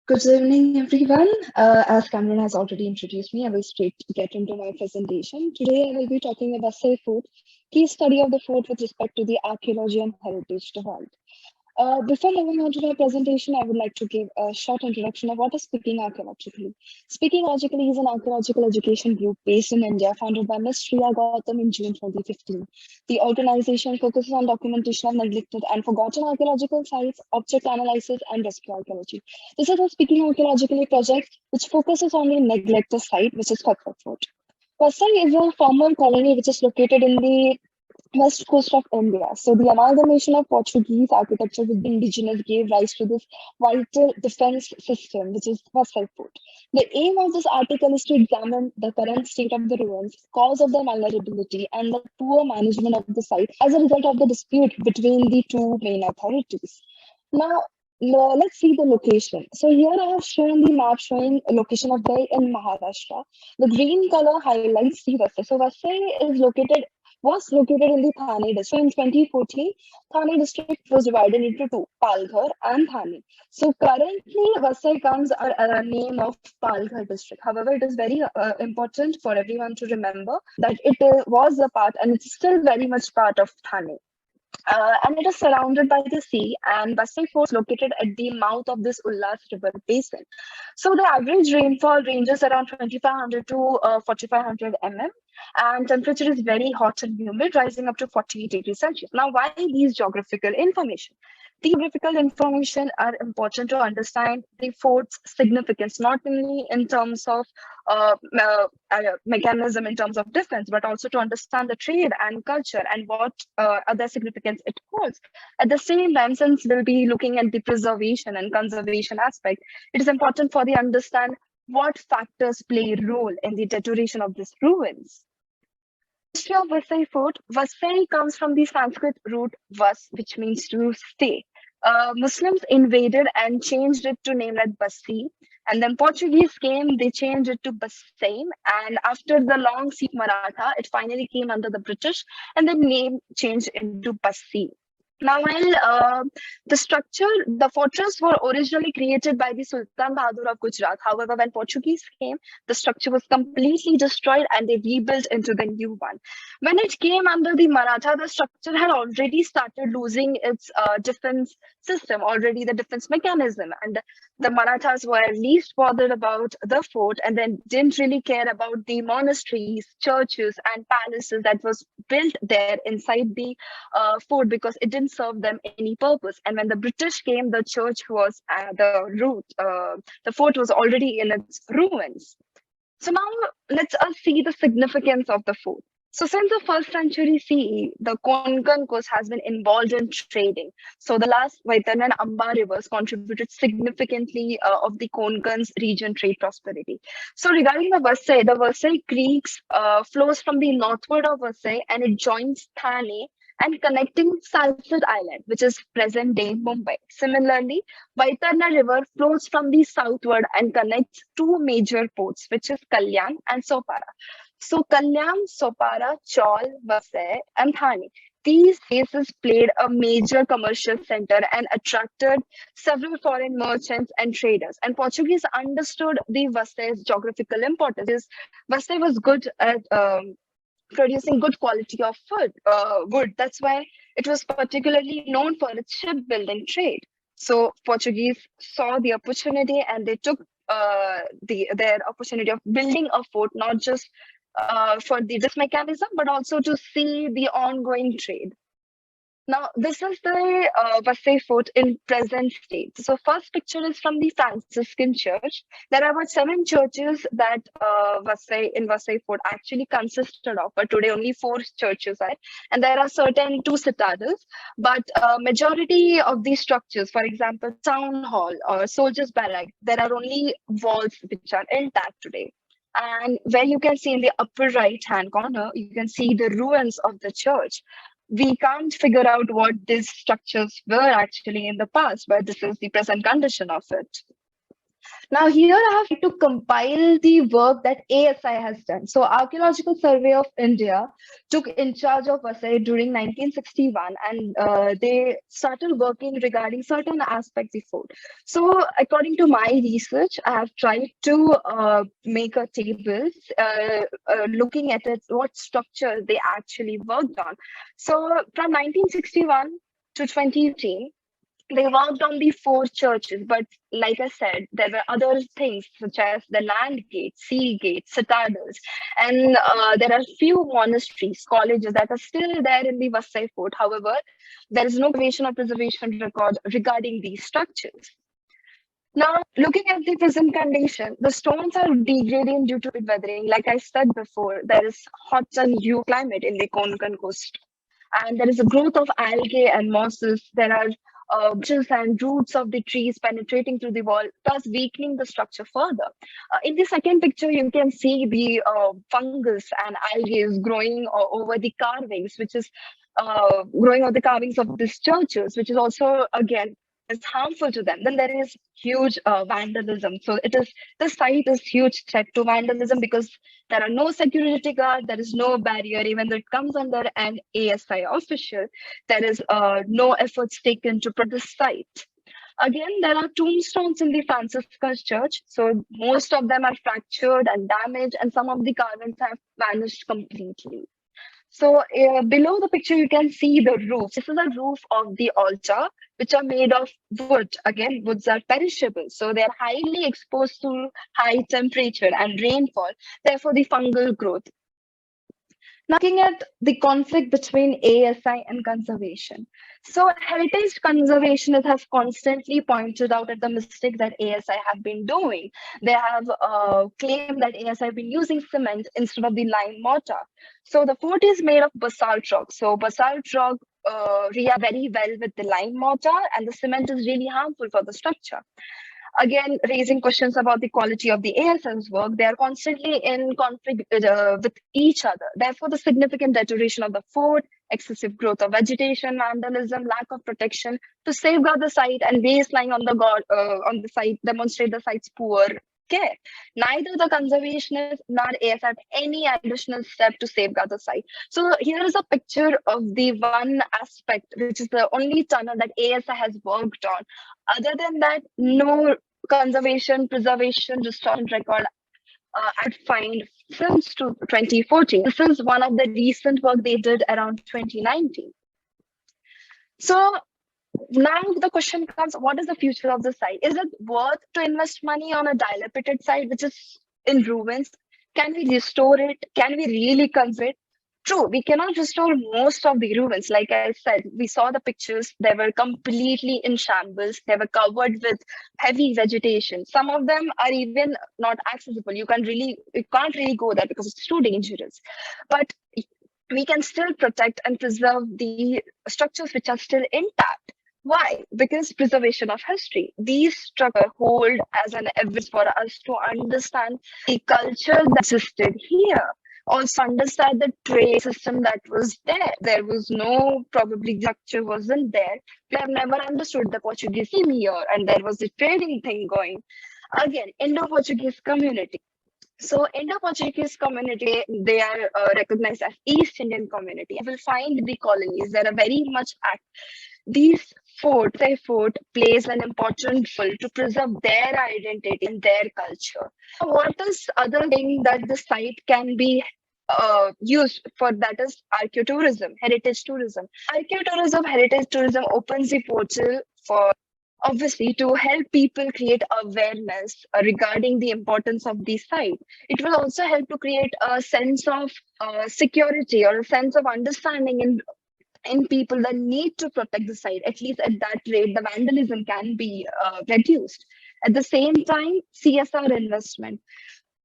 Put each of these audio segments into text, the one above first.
Good evening, everyone. As Cameron has already introduced me, I will straight get into my presentation. Today, I will be talking about Vasai Fort, key study of the fort with respect to the archaeology and heritage divide. Before moving on to my presentation, I would like to give a short introduction of what is Speaking Archaeologically. Speaking Archaeologically is an archaeological education group based in India, founded by Ms. Shriya Gautam in June 2015. The organization focuses on documentation of neglected and forgotten archaeological sites, object analysis, and rescue archaeology. This is a Speaking Archaeologically project which focuses on the neglected site, which is Vasai Fort. Vasai is a former colony which is located in the west coast of India. So the amalgamation of Portuguese architecture with the indigenous gave rise to this vital defense system, which is Vasai Fort. The aim of this article is to examine the current state of the ruins, cause of their vulnerability, and the poor management of the site as a result of the dispute between the two main authorities. Now, let's see the location. So here I have shown the map showing a location of Vasai in Maharashtra. The green color highlights the Vasai. So Vasai was located in the Thane district. In 2014, Thane district was divided into two, Palghar and Thane. So currently, Vasai comes under a name of Palghar district. However, it is very important for everyone to remember that it was a part and it's still very much part of Thane. And it is surrounded by the sea, and Vasai Fort is located at the mouth of this Ullas River basin. So the average rainfall ranges around 2500 to 4500 mm, and temperature is very hot and humid, rising up to 48 degrees Celsius. Now, why these geographical information? The geographical information are important to understand the fort's significance, not only in terms of mechanism in terms of defense, but also to understand the trade and culture and what other significance it holds. At the same time, since we'll be looking at the preservation and conservation aspect, it is important for the understand what factors play a role in the deterioration of these ruins. History of Vasai Fort. Vasai comes from the Sanskrit root vas, which means to stay. Muslims invaded and changed it to name like Basi. And then Portuguese came, they changed it to Basaim. And after the long siege Maratha, it finally came under the British, and the name changed into Basi. Now, while the fortress were originally created by the Sultan Bahadur of Gujarat. However, when Portuguese came, the structure was completely destroyed and they rebuilt into the new one. When it came under the Maratha, the structure had already started losing its defense system, already the defense mechanism. And the Marathas were least bothered about the fort and then didn't really care about the monasteries, churches, and palaces that was built there inside the fort because it didn't serve them any purpose. And when the British came, the church was the fort was already in its ruins. So now let's see the significance of the fort. So since the 1st century CE, the Konkan coast has been involved in trading. So the last Vaitan and Amba rivers contributed significantly of the Konkan's region trade prosperity. So regarding the Vasai Creeks flows from the northward of Vasai and it joins Thane and connecting Salsette Island, which is present-day Mumbai. Similarly, Vaitarna River flows from the southward and connects two major ports, which is Kalyan and Sopara. So Kalyan, Sopara, Chaul, Vasai, and Thane. These places played a major commercial center and attracted several foreign merchants and traders. And Portuguese understood the Vasai's geographical importance. Vasai was good at producing good quality of wood. That's why it was particularly known for its shipbuilding trade. So Portuguese saw the opportunity and they took their opportunity of building a fort, not just for this mechanism, but also to see the ongoing trade. Now, this is the Vasai Fort in present state. So first picture is from the Franciscan Church. There are about 7 churches that Vasai Fort actually consisted of, but today only 4 churches are. And there are certain 2 citadels, but majority of these structures, for example, town hall or soldiers' barrack, there are only walls which are intact today. And where you can see in the upper right-hand corner, you can see the ruins of the church. We can't figure out what these structures were actually in the past, but this is the present condition of it. Now here I have to compile the work that ASI has done. So Archaeological Survey of India took in charge of Vasai during 1961, and they started working regarding certain aspects before. So according to my research, I have tried to make a table looking at it, what structure they actually worked on. So from 1961 to 2018, they worked on the four churches, but like I said, there were other things such as the land gates, sea gates, citadels, and there are few monasteries, colleges that are still there in the Vasai Fort. However, there is no conservation or preservation record regarding these structures. Now, looking at the present condition, the stones are degrading due to weathering. Like I said before, there is hot and humid climate in the Konkan coast, and there is a growth of algae and mosses. There are branches and roots of the trees penetrating through the wall, thus weakening the structure further. In the second picture, you can see the fungus and algae growing over the carvings, which is growing over the carvings of these churches, which is also again is harmful to them. Then there is huge vandalism. So the site is huge threat to vandalism because there are no security guard, there is no barrier, even though it comes under an ASI official, there is no efforts taken to protect the site. Again, there are tombstones in the Franciscan Church, so most of them are fractured and damaged, and some of the carvings have vanished completely. So below the picture, you can see the roof. This is a roof of the altar, which are made of wood. Again, woods are perishable, so they are highly exposed to high temperature and rainfall, therefore the fungal growth. Now, looking at the conflict between ASI and conservation. So heritage conservationists have constantly pointed out at the mistake that ASI have been doing. They have claimed that ASI have been using cement instead of the lime mortar. So the fort is made of basalt rock. So basalt rock react very well with the lime mortar, and the cement is really harmful for the structure. Again, raising questions about the quality of the ASM's work, they are constantly in conflict with each other. Therefore, the significant deterioration of the fort, excessive growth of vegetation, vandalism, lack of protection to safeguard the site, and waste lying on the site demonstrate the site's poor care. Neither the conservationists nor AS have any additional step to safeguard the site. So here is a picture of the one aspect, which is the only tunnel that ASI has worked on. Other than that, no conservation, preservation, restoration record I'd find since 2014. This is one of the recent work they did around 2019. So now the question comes, what is the future of the site? Is it worth to invest money on a dilapidated site which is in ruins? Can we restore it? Can we really conserve it? True, we cannot restore most of the ruins. Like I said, we saw the pictures, they were completely in shambles. They were covered with heavy vegetation. Some of them are even not accessible. You can't really go there because it's too dangerous. But we can still protect and preserve the structures which are still intact. Why? Because preservation of history. These structures hold as an evidence for us to understand the culture that existed here. Also understand the trade system that was there. There was no, probably structure wasn't there. We have never understood the Portuguese came here and there was a trading thing going. Again, Indo-Portuguese community. So Indo-Portuguese community, they are recognized as East Indian community. You will find the colonies that are very much active. These fort plays an important role to preserve their identity and their culture. What is other thing that the site can be used for? That is archaeotourism, heritage tourism. Archaeotourism, heritage tourism opens the portal for obviously to help people create awareness regarding the importance of the site. It will also help to create a sense of security or a sense of understanding in people that need to protect the site. At least at that rate, the vandalism can be reduced. At the same time, CSR investment.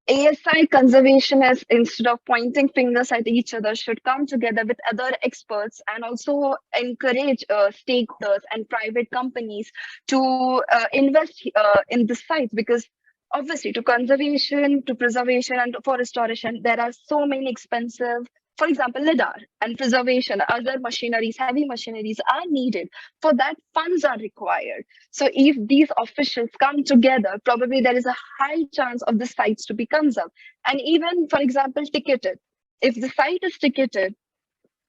ASI conservationists, instead of pointing fingers at each other, should come together with other experts and also encourage stakeholders and private companies to invest in the sites, because obviously to conservation, to preservation, and for restoration, there are so many expensive For example, lidar and preservation, other machineries, heavy machineries are needed. For that, funds are required. So if these officials come together, probably there is a high chance of the sites to be conserved. And even, for example, ticketed. If the site is ticketed,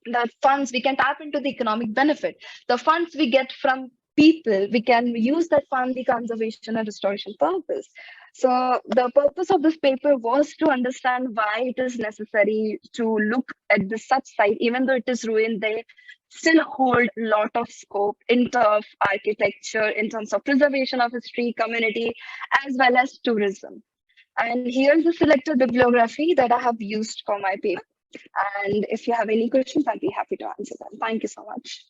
the funds, we can tap into the economic benefit. The funds we get from people, we can use that fund the conservation and restoration purpose. So the purpose of this paper was to understand why it is necessary to look at the such site, even though it is ruined, they still hold a lot of scope in terms of architecture, in terms of preservation of history, community, as well as tourism. And here's the selected bibliography that I have used for my paper. And if you have any questions, I'd be happy to answer them. Thank you so much.